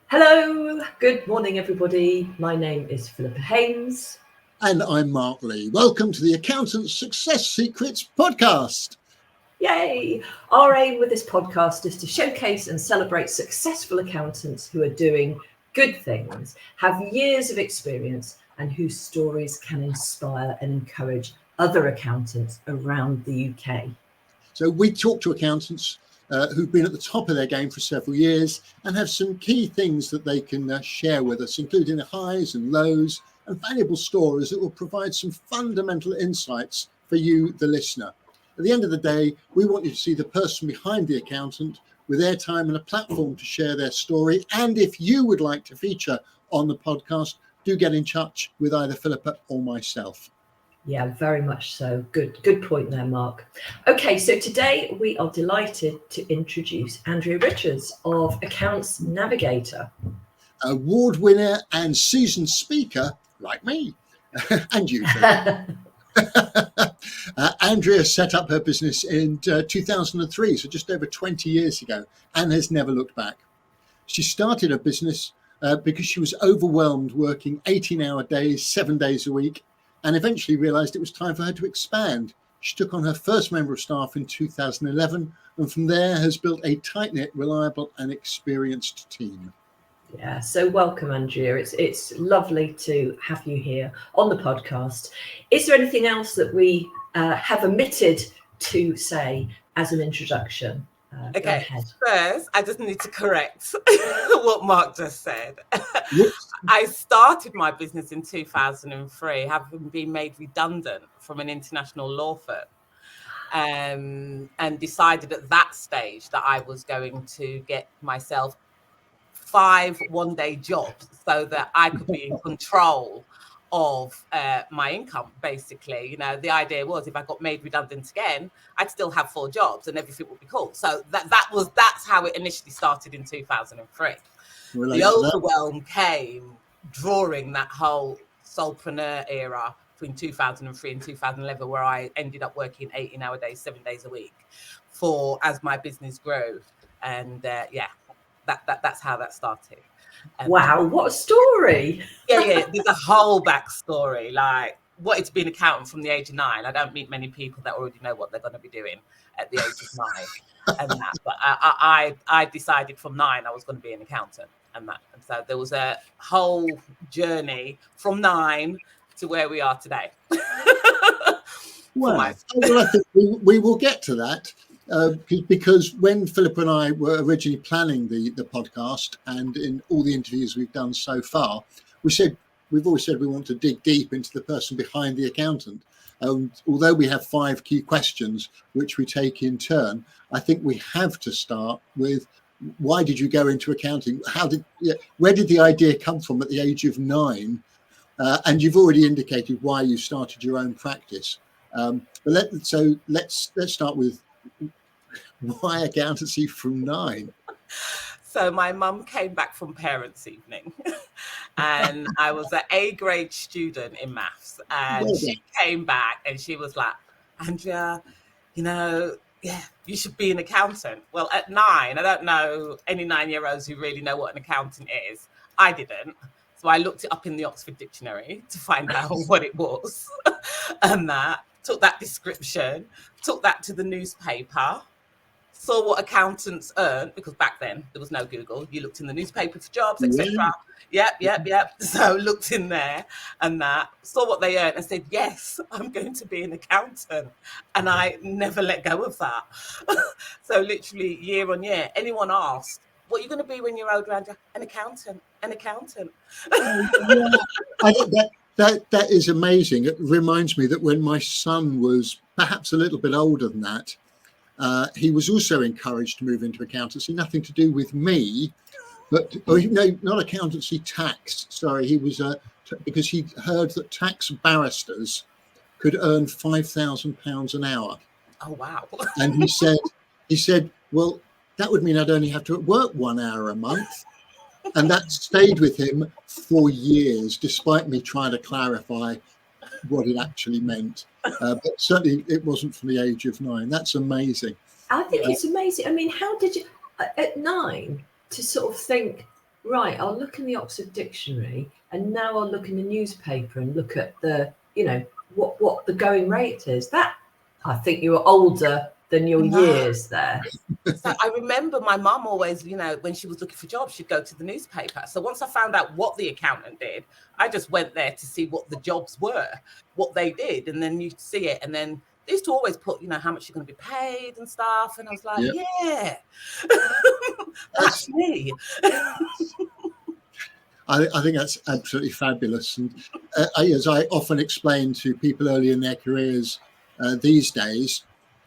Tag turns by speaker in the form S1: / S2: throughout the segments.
S1: Hello, good morning, everybody. My name is Philippa Haynes.
S2: And I'm Mark Lee. Welcome to the Accountant's Success Secrets podcast.
S1: Yay! Our aim with this podcast is to showcase and celebrate successful accountants who are doing good things, have years of experience, and whose stories can inspire and encourage other accountants around the UK.
S2: So we talk to accountants who've been at the top of their game for several years and have some key things that they can share with us, including the highs and lows and valuable stories that will provide some fundamental insights for you, the listener. At the end of the day, we want you to see the person behind the accountant with airtime and a platform to share their story. And if you would like to feature on the podcast, do get in touch with either Philippa or myself.
S1: Yeah, very much so. Good point there, Mark. Okay, so today we are delighted to introduce Andrea Richards of Accounts Navigator.
S2: Award winner and seasoned speaker like me and you, Philippa. Andrea set up her business in 2003, so just over 20 years ago, and has never looked back. She started her business because she was overwhelmed working 18-hour days, 7 days a week, and eventually realized it was time for her to expand. She took on her first member of staff in 2011, and from there has built a tight-knit, reliable and experienced team.
S1: Yeah, so welcome, Andrea. It's lovely to have you here on the podcast. Is there anything else that we have omitted to say as an introduction?
S3: Okay, first, I just need to correct what Mark just said. I started my business in 2003, having been made redundant from an international law firm, and decided at that stage that I was going to get myself 5 one-day jobs so that I could be in control of my income. Basically, you know, the idea was if I got made redundant again, I'd still have 4 jobs and everything would be cool. So that's how it initially started in 2003. The overwhelm came during that whole solopreneur era between 2003 and 2011, where I ended up working 18-hour days, 7 days a week as my business grew. And that's how that started.
S1: Wow, what a story.
S3: Yeah, there's a whole backstory. Like, wanted to be an accountant from the age of 9. I don't meet many people that already know what they're going to be doing at the age of 9 and that. But I decided from 9 I was going to be an accountant and that. And so there was a whole journey from 9 to where we are today.
S2: Well, I think we will get to that. Because when Philippa and I were originally planning the podcast, and in all the interviews we've done so far, we've always said we want to dig deep into the person behind the accountant. Although we have 5 key questions which we take in turn, I think we have to start with, why did you go into accounting? Where did the idea come from at the age of 9? And you've already indicated why you started your own practice. But let's start with, why accountancy from 9?
S3: So my mum came back from parents' evening and I was an A-grade student in maths, and she came back and she was like, Andrea, you should be an accountant. Well, at 9, I don't know any 9-year-olds who really know what an accountant is. I didn't. So I looked it up in the Oxford Dictionary to find out what it was and that. Took that description, took that to the newspaper, saw what accountants earned, because back then there was no Google. You looked in the newspaper for jobs, etc. Yep. So looked in there and that, saw what they earned and said, yes, I'm going to be an accountant. And I never let go of that. So literally year on year, anyone asked, what are you going to be when you're older, Andrea? An accountant. I
S2: think that is amazing. It reminds me that when my son was perhaps a little bit older than that, he was also encouraged to move into accountancy, nothing to do with me, but not accountancy, tax. Sorry, he was because he heard that tax barristers could earn £5,000 an hour.
S3: Oh wow!
S2: And he said, well, that would mean I'd only have to work 1 hour a month. And that stayed with him for years, despite me trying to clarify what it actually meant. But certainly it wasn't from the age of 9. That's amazing.
S1: I think it's amazing. I mean, how did you, at 9, to sort of think, right, I'll look in the Oxford Dictionary, and now I'll look in the newspaper and look at the, what the going rate is. That, I think you were older than your years there.
S3: So I remember my mum always, when she was looking for jobs, she'd go to the newspaper. So once I found out what the accountant did, I just went there to see what the jobs were, what they did. And then you'd see it. And then they used to always put, how much you're going to be paid and stuff. And I was like, yeah, that's me.
S2: I think that's absolutely fabulous. And as I often explain to people early in their careers these days,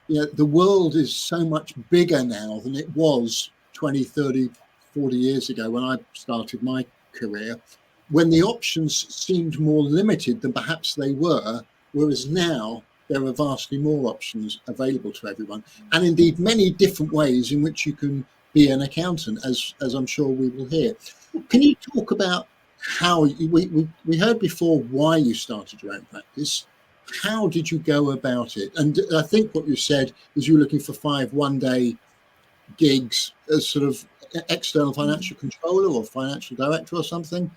S2: the world is so much bigger now than it was 20, 30, 40 years ago when I started my career, when the options seemed more limited than perhaps they were, whereas now there are vastly more options available to everyone, and indeed many different ways in which you can be an accountant, as I'm sure we will hear. Can you talk about how we heard before why you started your own practice? How did you go about it? And I think what you said is you were looking for 5 one-day gigs as sort of external financial controller or financial director or something.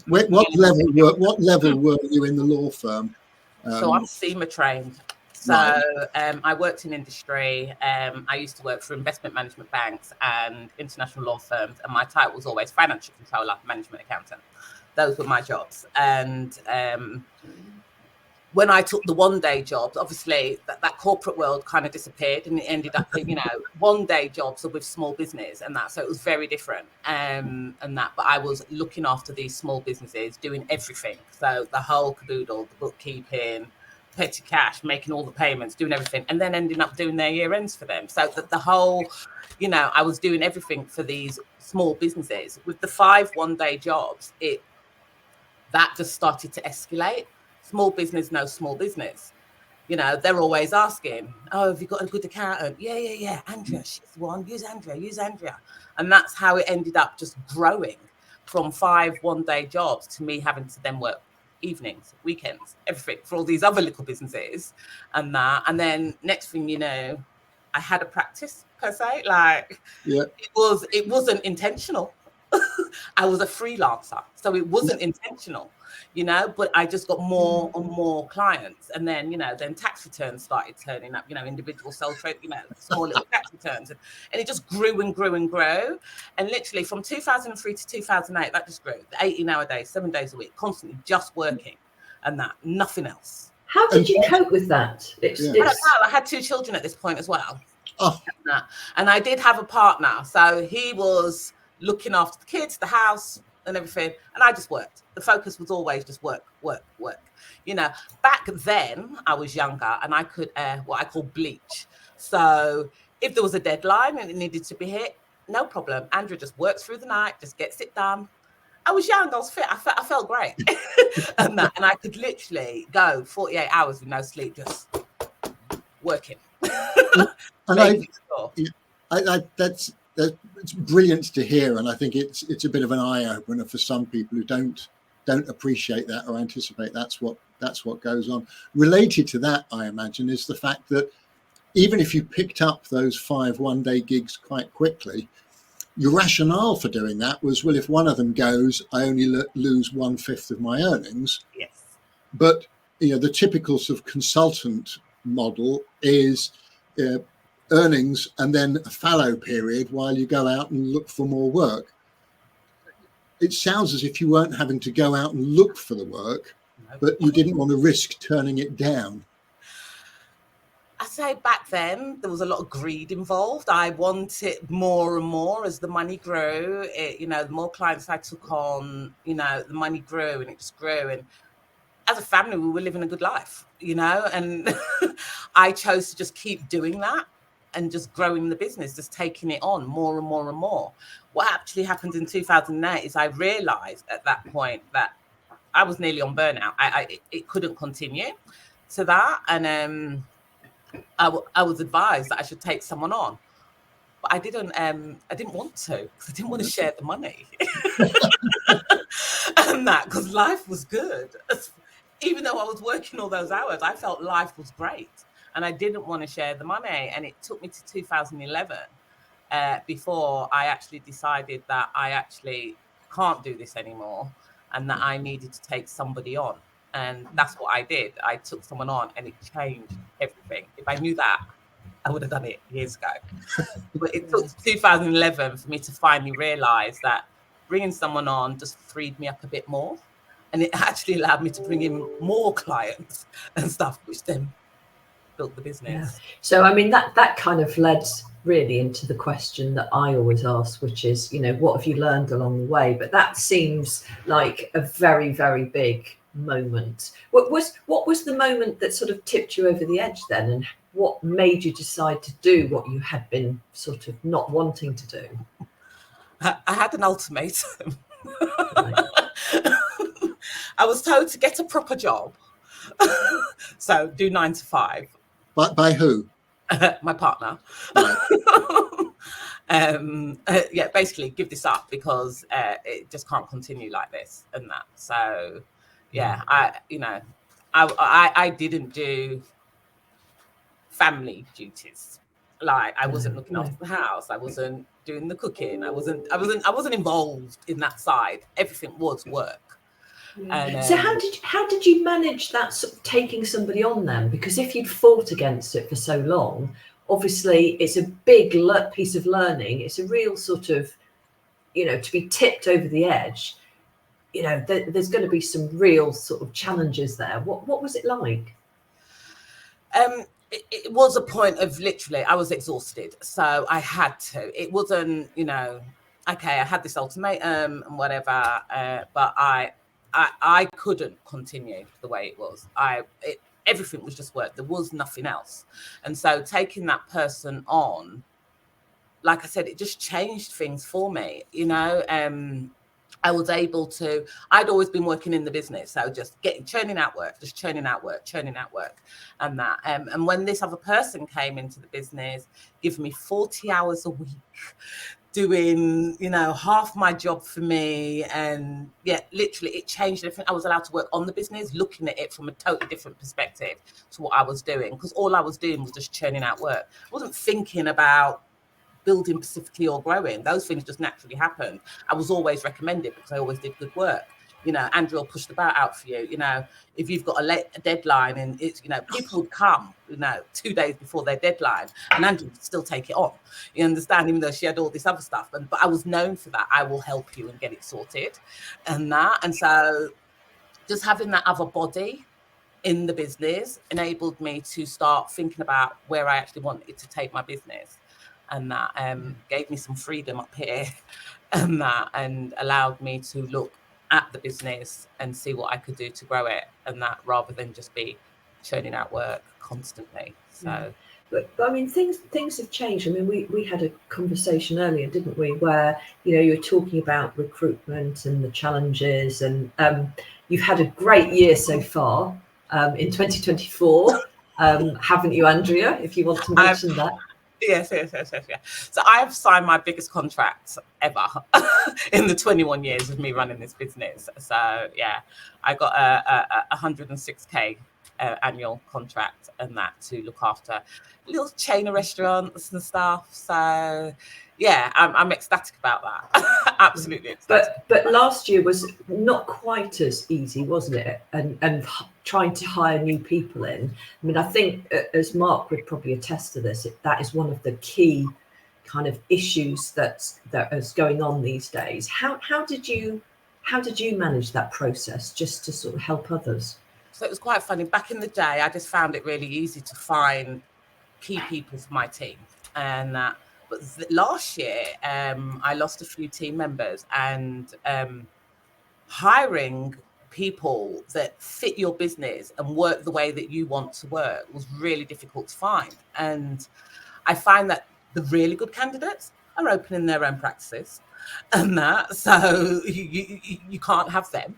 S2: What level were you in the law firm?
S3: So I'm SEMA trained. So right. I worked in industry. I used to work for investment management banks and international law firms, and my title was always financial controller, management accountant. Those were my jobs. And when I took the one-day jobs, obviously that corporate world kind of disappeared, and it ended up, one-day jobs are with small business and that. So it was very different. But I was looking after these small businesses, doing everything. So the whole caboodle, the bookkeeping, petty cash, making all the payments, doing everything, and then ending up doing their year ends for them. So that the whole, I was doing everything for these small businesses. With the 5 one-day jobs, that just started to escalate. Small business knows small business. They're always asking, oh, have you got a good accountant? Yeah. Andrea, she's the one. Use Andrea. And that's how it ended up just growing from 5 one-day jobs to me having to then work evenings, weekends, everything for all these other little businesses and that. And then next thing you know, I had a practice per se. It wasn't intentional. I was a freelancer, so it wasn't intentional, but I just got more and more clients. And then, then tax returns started turning up, individual sole trade, small little tax returns. And it just grew and grew and grew. And literally from 2003 to 2008, that just grew. 80 nowadays, 7 days a week, constantly just working and that, nothing else.
S1: How did you cope with that?
S3: I don't know. I had 2 children at this point as well.
S2: Oh.
S3: And I did have a partner. So he was looking after the kids, the house and everything. And I just worked. The focus was always just work. Back then I was younger and I could what I call bleach. So if there was a deadline and it needed to be hit, no problem. Andrea just works through the night, just gets it done. I was young, I was fit, I felt great. and I could literally go 48 hours with no sleep, just working.
S2: And that's it's brilliant to hear, and I think it's a bit of an eye opener for some people who don't appreciate that or anticipate that's what goes on. Related to that, I imagine, is the fact that even if you picked up those 5 one-day gigs quite quickly, your rationale for doing that was, well, if one of them goes, I only lose 1/5 of my earnings.
S3: Yes.
S2: But the typical sort of consultant model is earnings and then a fallow period while you go out and look for more work. It sounds as if you weren't having to go out and look for the work, but you didn't want to risk turning it down.
S3: I say back then there was a lot of greed involved. I wanted more and more as the money grew. The more clients I took on, the money grew and it just grew. And as a family, we were living a good life, and I chose to just keep doing that and just growing the business, just taking it on more and more and more. What actually happened in 2008 is I realized at that point that I was nearly on burnout. It couldn't continue to that. And I was advised that I should take someone on. But I didn't want to, because I didn't want to share the money. And that, because life was good. Even though I was working all those hours, I felt life was great. And I didn't want to share the money. And it took me to 2011 before I actually decided that I actually can't do this anymore, and that I needed to take somebody on. And that's what I did. I took someone on, and it changed everything. If I knew that, I would have done it years ago. But it took 2011 for me to finally realize that bringing someone on just freed me up a bit more. And it actually allowed me to bring in more clients and stuff, which then built the business.
S1: So, I mean, that kind of led really into the question that I always ask, which is, you know, what have you learned along the way? But that seems like a very, very big moment. What was the moment that sort of tipped you over the edge then, and what made you decide to do what you had been sort of not wanting to do?
S3: I had an ultimatum.
S1: Right.
S3: I was told to get a proper job. So do 9 to 5.
S2: By who?
S3: My partner.
S2: Right.
S3: Yeah, basically give this up because it just can't continue like this and that. So yeah, I didn't do family duties. Like I wasn't looking after the house. I wasn't doing the cooking. I wasn't involved in that side. Everything was work. And,
S1: so how did you manage that sort of taking somebody on then? Because if you'd fought against it for so long, obviously it's a big piece of learning. It's a real sort of, you know, to be tipped over the edge. You know, there's going to be some real sort of challenges there. What was it like?
S3: It was a point of literally, I was exhausted, so I had to. It wasn't, you know, okay, I had this ultimatum and whatever, but I couldn't continue the way it was. Everything was just work. There was nothing else. And so taking that person on, like I said, it just changed things for me, you know. I was able to, I'd always been working in the business. So just churning out work. And that. And when this other person came into the business, giving me 40 hours a week, doing, you know, half my job for me. And yeah, literally it changed everything. I was allowed to work on the business, looking at it from a totally different perspective to what I was doing. Because all I was doing was just churning out work. I wasn't thinking about building specifically or growing. Those things just naturally happened. I was always recommended because I always did good work. You know, Andrea will push the boat out for you. You know, if you've got a deadline and it's, you know, people would come, you know, 2 days before their deadline and Andrea would still take it on. You understand, even though she had all this other stuff. But I was known for that. I will help you and get it sorted and that. And so just having that other body in the business enabled me to start thinking about where I actually wanted to take my business. And that gave me some freedom up here and allowed me to look at the business and see what I could do to grow it, and that rather than just be churning out work constantly. So
S1: but I mean, things have changed. I mean, we had a conversation earlier, didn't we, where, you know, you were talking about recruitment and the challenges, and you've had a great year so far in 2024, haven't you, Andrea, if you want to mention that?
S3: Yes. So I've signed my biggest contract ever in the 21 years of me running this business. So yeah, I got a 106k annual contract, and that to look after little chain of restaurants and stuff. So yeah, I'm ecstatic about that. Absolutely ecstatic.
S1: But last year was not quite as easy, wasn't it? And trying to hire new people in. I mean, I think, as Mark would probably attest to this, that is one of the key kind of issues that is going on these days. How did you manage that process just to sort of help others?
S3: So it was quite funny. Back in the day, I just found it really easy to find key people for my team, and but last year I lost a few team members, and hiring people that fit your business and work the way that you want to work was really difficult to find. And I find that the really good candidates are opening their own practices and that, so you can't have them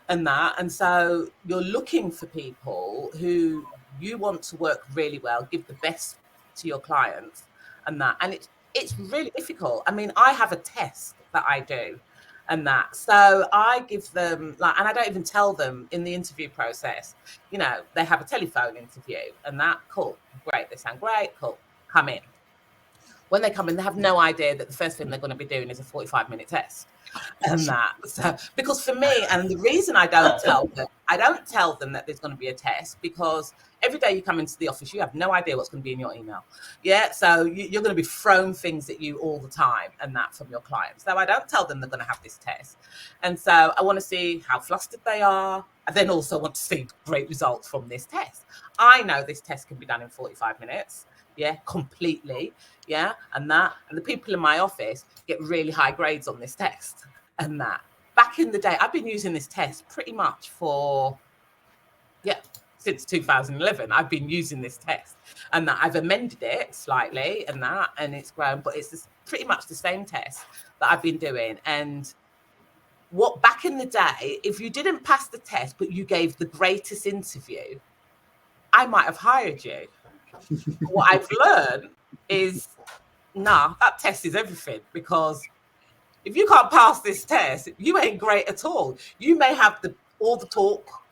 S3: and that. And so you're looking for people who you want to work really well, give the best to your clients and that. And it's really difficult. I mean, I have a test that I do and that. So I give them, like, and I don't even tell them in the interview process, you know, they have a telephone interview and that, cool, great, they sound great, cool, come in. when they come in, they have no idea that the first thing they're going to be doing is a 45-minute test. And that, so, because for me, and the reason I don't tell them that there's going to be a test, because every day you come into the office, you have no idea what's going to be in your email. Yeah. So you're going to be thrown things at you all the time, and that from your clients. So I don't tell them they're going to have this test. And so I want to see how flustered they are. I then also want to see great results from this test. I know this test can be done in 45 minutes. Yeah, completely. Yeah. And the people in my office get really high grades on this test. And that, back in the day, I've been using this test pretty much since 2011. I've been using this test, and that I've amended it slightly, and it's grown, but it's pretty much the same test that I've been doing. And what, back in the day, if you didn't pass the test but you gave the greatest interview, I might have hired you. What I've learned is, that test is everything, because if you can't pass this test, you ain't great at all. You may have all the talk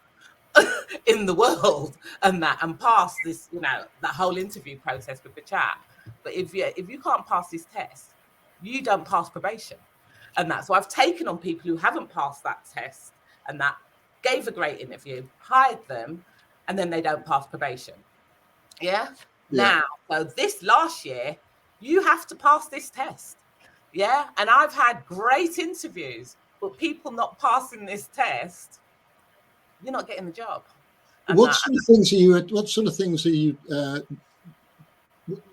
S3: in the world and pass this, that whole interview process with the chat. But if you can't pass this test, you don't pass probation. And so I've taken on people who haven't passed that test and that gave a great interview, hired them, and then they don't pass probation. Yeah. Now, so this last year, you have to pass this test. Yeah. And I've had great interviews, but people not passing this test, you're not getting the job.
S2: What sort of things are you,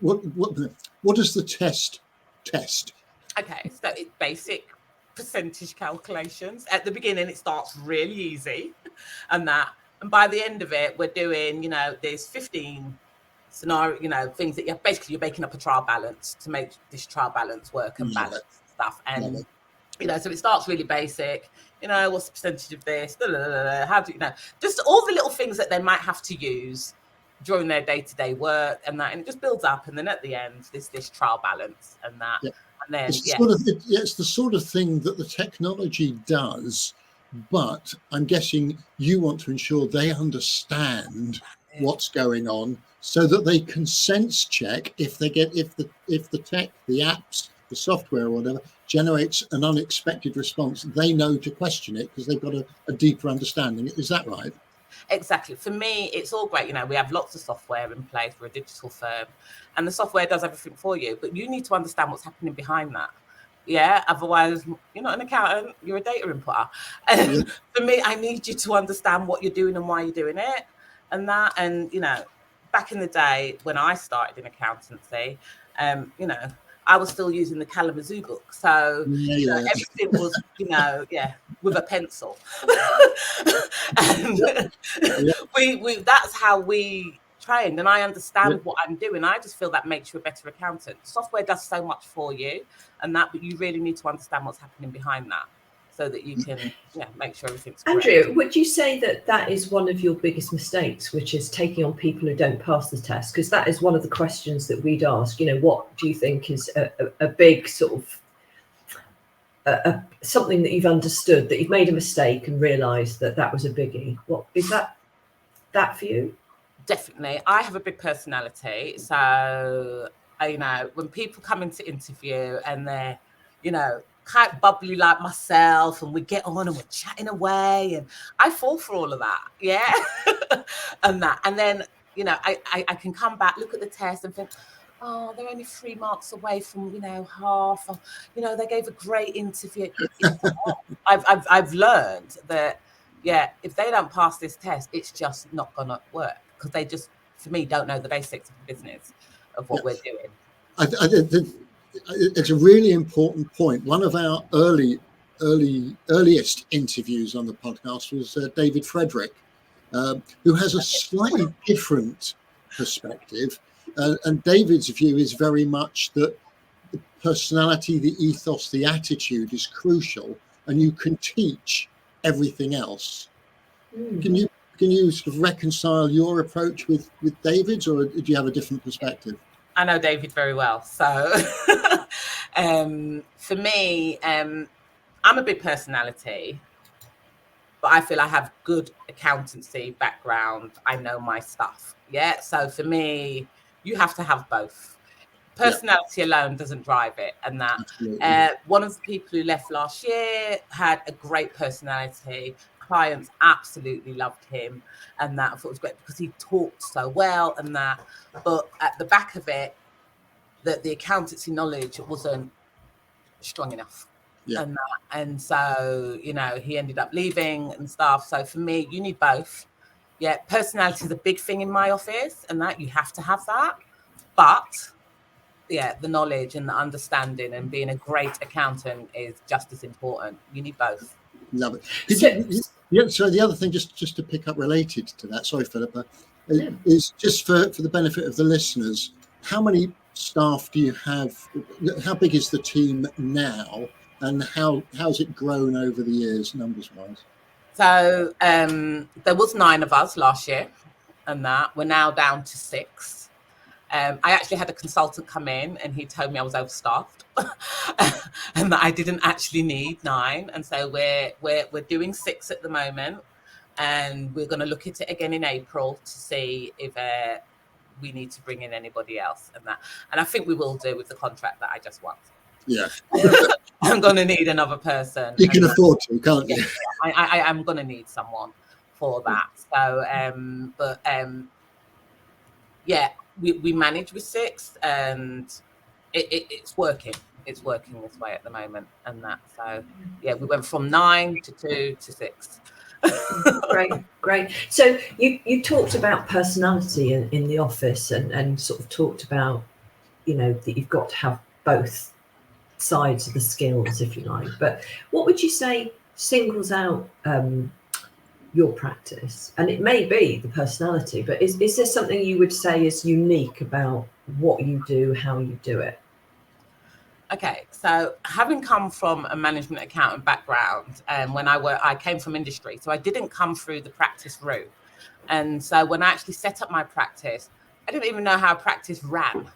S2: what does the test test? Okay,
S3: so it's basic percentage calculations. At the beginning, it starts really easy, and by the end of it, we're doing, there's 15 scenario, things that you're making up a trial balance to make this trial balance work and balance stuff. And, so it starts really basic, what's the percentage of this? How do just all the little things that they might have to use during their day-to-day work, and it just builds up. And then at the end, this trial balance and that. Yeah. And then,
S2: it's the sort of thing that the technology does, but I'm guessing you want to ensure they understand what's going on so that they can sense check if the tech, the apps, the software or whatever generates an unexpected response, they know to question it because they've got a deeper understanding. Is that right?
S3: Exactly. For me, it's all great. We have lots of software in place. We're a digital firm, and the software does everything for you, but you need to understand what's happening behind that. Yeah. Otherwise, you're not an accountant, you're a data inputter. And for me, I need you to understand what you're doing and why you're doing it. And back in the day when I started in accountancy, I was still using the Kalamazoo book. So everything was, with a pencil. And that's how we trained. And I understand what I'm doing. I just feel that makes you a better accountant. Software does so much for you but you really need to understand what's happening behind that so that you can make sure everything's correct.
S1: Andrea, would you say that is one of your biggest mistakes, which is taking on people who don't pass the test? Because that is one of the questions that we'd ask. What do you think is a big sort of something that you've understood, that you've made a mistake and realised that was a biggie? What is that for you?
S3: Definitely. I have a big personality. So, when people come into interview and they're, quite bubbly like myself, and we get on and we're chatting away, and I fall for all of that. Yeah. and then, I can come back, look at the test and think, oh, they're only 3 marks away from, half. Or, they gave a great interview. I've learned that, if they don't pass this test, it's just not going to work, because they just, for me, don't know the basics of the business of what we're doing.
S2: I it's a really important point. One of our earliest interviews on the podcast was David Frederick, who has a slightly different perspective. And David's view is very much that the personality, the ethos, the attitude is crucial, and you can teach everything else. Can you sort of reconcile your approach with David's, or do you have a different perspective?
S3: I know David very well. So for me, I'm a big personality, but I feel I have good accountancy background. I know my stuff. Yeah. So for me, you have to have both. personality alone doesn't drive it. And that one of the people who left last year had a great personality. Clients absolutely loved him, and that I thought it was great because he talked so well and that. But at the back of it, that the accountancy knowledge wasn't strong enough.
S2: Yeah.
S3: And so, you know, he ended up leaving and stuff. So for me, you need both. Yeah, personality is a big thing in my office, and that you have to have that. But yeah, the knowledge and the understanding and being a great accountant is just as important. You need both.
S2: Love it. So the other thing, just to pick up related to that, sorry, Philippa, is just for the benefit of the listeners, how many staff do you have? How big is the team now, and how's it grown over the years, numbers wise?
S3: So there was 9 of us last year, and that we're now down to 6. I actually had a consultant come in, and he told me I was overstaffed, and that I didn't actually need 9. And so we're doing 6 at the moment, and we're going to look at it again in April to see if we need to bring in anybody else, and that. And I think we will do with the contract that I just won.
S2: Yeah.
S3: I'm going to need another person.
S2: You can afford to, can't you?
S3: Yeah, I am going to need someone for that. So, yeah, we manage with 6, and it's working. It's working this way at the moment, and that. So, yeah, we went from 9 to 2 to 6.
S1: Great. So you talked about personality in the office, and sort of talked about, you know, that you've got to have both sides of the skills, if you like. But what would you say singles out your practice? And it may be the personality, but is there something you would say is unique about what you do, how you do it?
S3: Okay, so having come from a management accountant background, and when I came from industry, so I didn't come through the practice route. And so when I actually set up my practice, I didn't even know how a practice ran.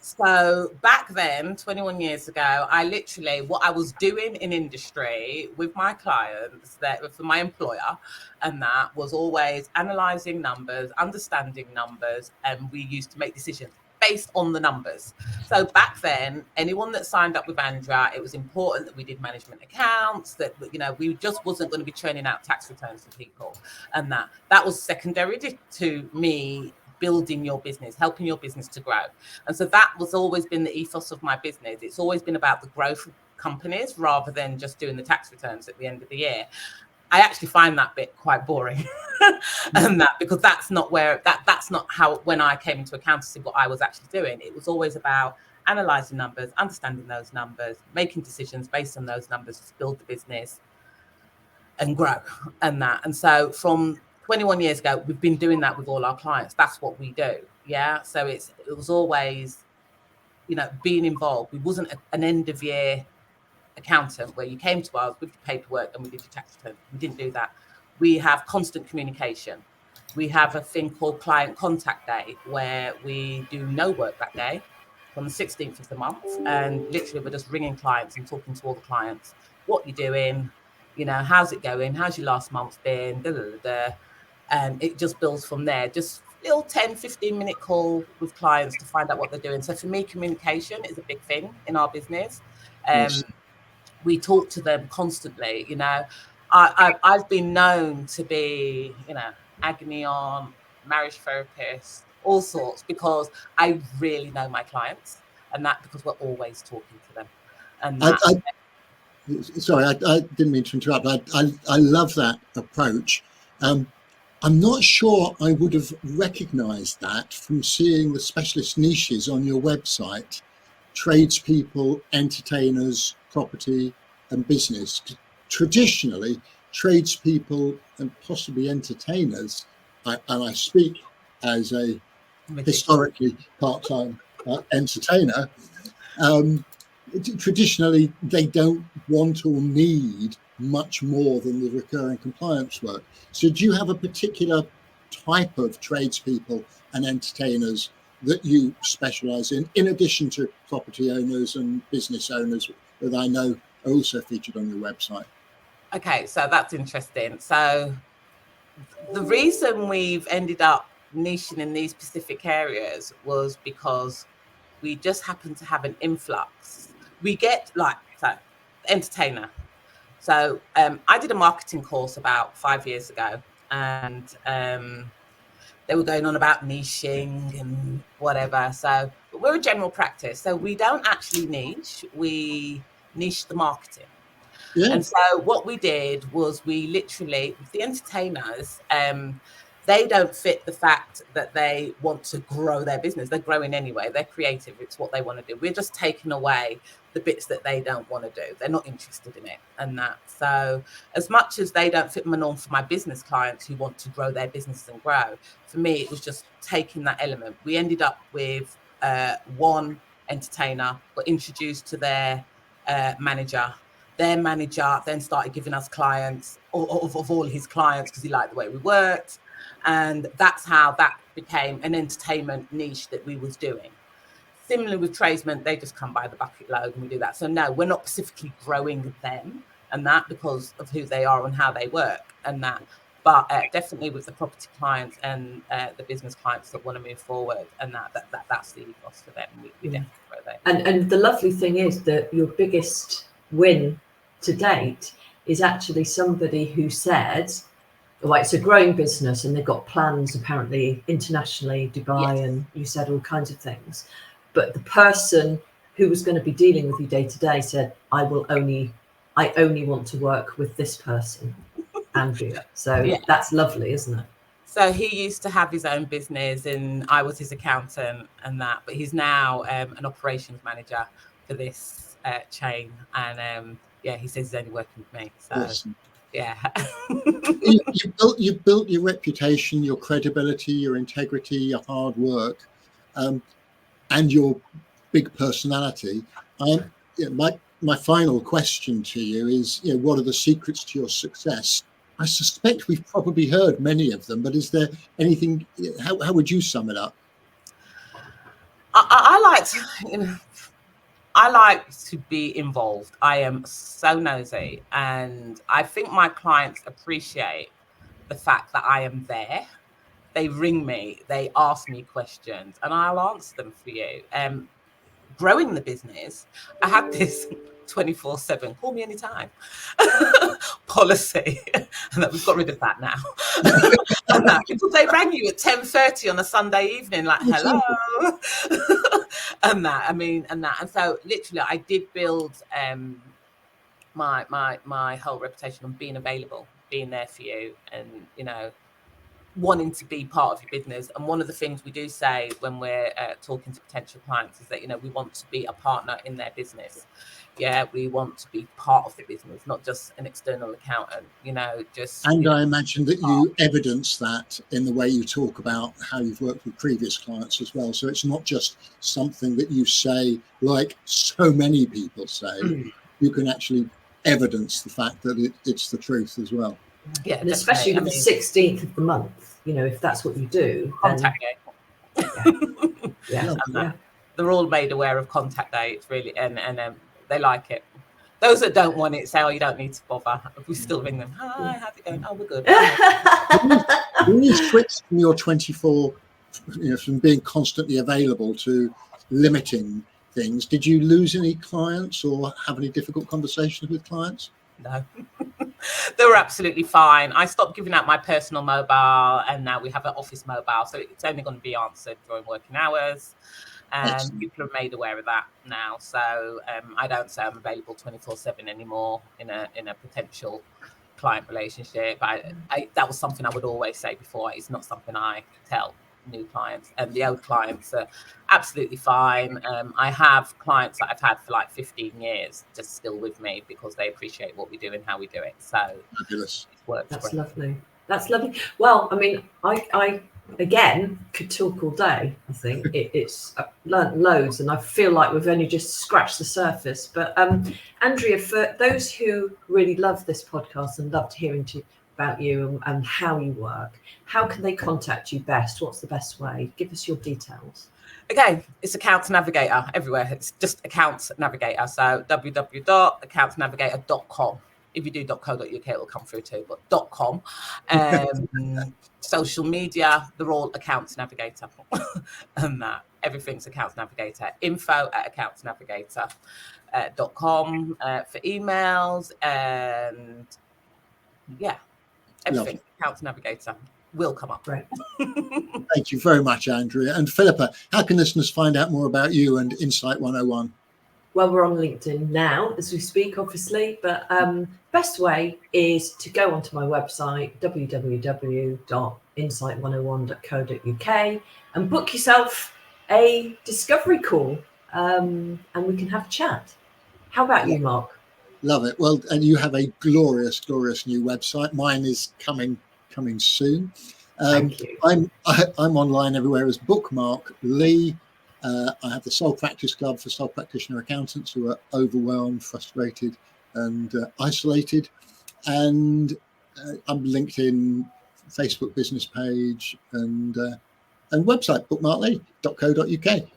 S3: So back then, 21 years ago, I literally, what I was doing in industry with my clients, that for my employer, and that was always analysing numbers, understanding numbers, and we used to make decisions based on the numbers. So back then, anyone that signed up with Andrea, it was important that we did management accounts, that, you know, we just wasn't going to be churning out tax returns for people. And that was secondary to me building your business, helping your business to grow. And so that was always been the ethos of my business. It's always been about the growth of companies rather than just doing the tax returns at the end of the year. I actually find that bit quite boring, and that because that's not where that's not how, when I came into accountancy, what I was actually doing. It was always about analysing numbers, understanding those numbers, making decisions based on those numbers to build the business and grow, and that. And so from 21 years ago, we've been doing that with all our clients. That's what we do. Yeah. So it was always, you know, being involved. We wasn't an end of year accountant where you came to us with your paperwork and we did your tax return. We didn't do that. We have constant communication. We have a thing called client contact day where we do no work that day on the 16th of the month, and literally we're just ringing clients and talking to all the clients. What you're doing, you know, how's it going? How's your last month been? And it just builds from there. Just little 10-15 minute call with clients to find out what they're doing. So for me, communication is a big thing in our business. We talk to them constantly. You know, I've been known to be, you know, agony on, marriage therapist, all sorts, because I really know my clients, and that because we're always talking to them. And that,
S2: sorry, I didn't mean to interrupt. I love that approach. I'm not sure I would have recognised that from seeing the specialist niches on your website: tradespeople, entertainers, property and business. Traditionally, tradespeople and possibly entertainers, and I speak as a historically part-time entertainer, traditionally they don't want or need much more than the recurring compliance work. So do you have a particular type of tradespeople and entertainers that you specialise in addition to property owners and business owners that I know are also featured on your website?
S3: Okay, so that's interesting. So the reason we've ended up niching in these specific areas was because we just happen to have an influx. We get entertainer. So I did a marketing course about 5 years ago, and they were going on about niching and whatever. So but we're a general practice. So we don't actually niche, we niche the marketing.
S2: Yeah.
S3: And so what we did was we literally, the entertainers, they don't fit the fact that they want to grow their business. They're growing anyway. They're creative. It's what they want to do. We're just taking away the bits that they don't want to do. They're not interested in it and that. So as much as they don't fit my norm for my business clients who want to grow their business and grow, for me, it was just taking that element. We ended up with one entertainer, got introduced to their manager. Their manager then started giving us clients of all his clients because he liked the way we worked. And that's how that became an entertainment niche that we was doing. Similarly with tradesmen, they just come by the bucket load and we do that. So no, we're not specifically growing them and that because of who they are and how they work and that. But definitely with the property clients and the business clients that want to move forward and that's the ethos for them. We definitely grow them.
S1: And the lovely thing is that your biggest win to date is actually somebody who said, well, it's a growing business and they've got plans apparently internationally, Dubai,
S3: Yes.
S1: and you said all kinds of things. But the person who was going to be dealing with you day to day said, I only want to work with this person, Andrea. So that's lovely, isn't it?
S3: So he used to have his own business and I was his accountant and that, but he's now an operations manager for this chain. And he says he's only working with me. So
S2: Awesome.
S3: yeah.
S2: you built your reputation, your credibility, your integrity, your hard work, and your big personality. My final question to you is, what are the secrets to your success? I suspect we've probably heard many of them, but is there anything? How would you sum it up?
S3: I like to be involved. I am so nosy, and I think my clients appreciate the fact that I am there. They ring me, they ask me questions, and I'll answer them for you. Growing the business, I had this 24/7, call me anytime policy, and that we've got rid of that now. And that, because they rang you at 10:30 on a Sunday evening, like, hello. And so literally I did build my whole reputation on being available, being there for you, and wanting to be part of your business. And one of the things we do say when we're talking to potential clients is that we want to be a partner in their business. We want to be part of the business, not just an external accountant.
S2: And I imagine that you evidence that in the way you talk about how you've worked with previous clients as well. So it's not just something that you say like so many people say. You can actually evidence the fact that it's the truth as well.
S1: Yeah, and especially with the 16th of the month, if that's what you do.
S3: Contact
S1: day. Yeah.
S3: They're all made aware of contact day. It's really, and they like it. Those that don't want it say, "Oh, you don't need to bother." We still ring them. Hi, how's it going? Oh, we're good.
S2: When you switch from your 24, from being constantly available to limiting things, did you lose any clients or have any difficult conversations with clients?
S3: No. They were absolutely fine. I stopped giving out my personal mobile, and now we have an office mobile, so it's only going to be answered during working hours. And people are made aware of that now. So I don't say I'm available 24/7 anymore in a potential client relationship. That was something I would always say before. It's not something I tell new clients, and the old clients are absolutely fine. I have clients that I've had for like 15 years just still with me because they appreciate what we do and how we do it. So
S2: fabulous.
S3: It works.
S1: That's great. That's lovely. Well, I mean, I again could talk all day. I think it's learned loads, and I feel like we've only just scratched the surface. But Andrea, for those who really love this podcast and loved hearing about you and how you work, how can they contact you best? What's the best way? Give us your details.
S3: Again, it's Accounts Navigator everywhere. It's just Accounts Navigator. So www.accountsnavigator.com. If you do .co.uk, it will come through too, but .com. Social media, they're all Accounts Navigator. And that. everything's Accounts Navigator. info@accountsnavigator.com for emails, and everything. Accounts Navigator will come up.
S1: Right.
S2: Thank you very much, Andrea. And Philippa, how can listeners find out more about you and Insight 101? Well,
S1: we're on LinkedIn now as we speak, obviously, but best way is to go onto my website, www.insight101.co.uk, and book yourself a discovery call, and we can have a chat. How about you, Mark?
S2: Love it. Well, and you have a glorious, glorious new website. Mine is coming soon.
S1: Thank you.
S2: I'm online everywhere as Bookmark Lee. I have the Sole Practice Club for sole practitioner accountants who are overwhelmed, frustrated, and isolated. And I'm LinkedIn, Facebook business page, and website bookmarklee.co.uk.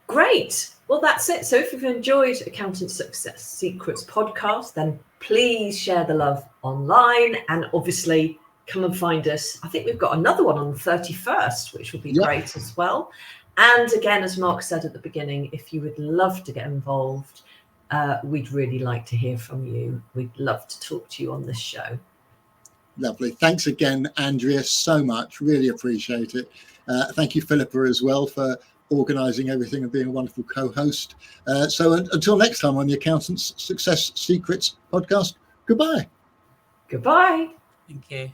S1: Great. Well, that's it. So if you've enjoyed Accountant Success Secrets podcast, then please share the love online, and obviously come and find us. I think we've got another one on the 31st, which will be great as well. And again, as Mark said at the beginning, if you would love to get involved, we'd really like to hear from you. We'd love to talk to you on this show.
S2: Lovely. Thanks again, Andrea, so much. Really appreciate it. Thank you, Philippa, as well, for organising everything and being a wonderful co-host. So until next time on the Accountant's Success Secrets podcast, goodbye.
S1: Goodbye.
S3: Thank you.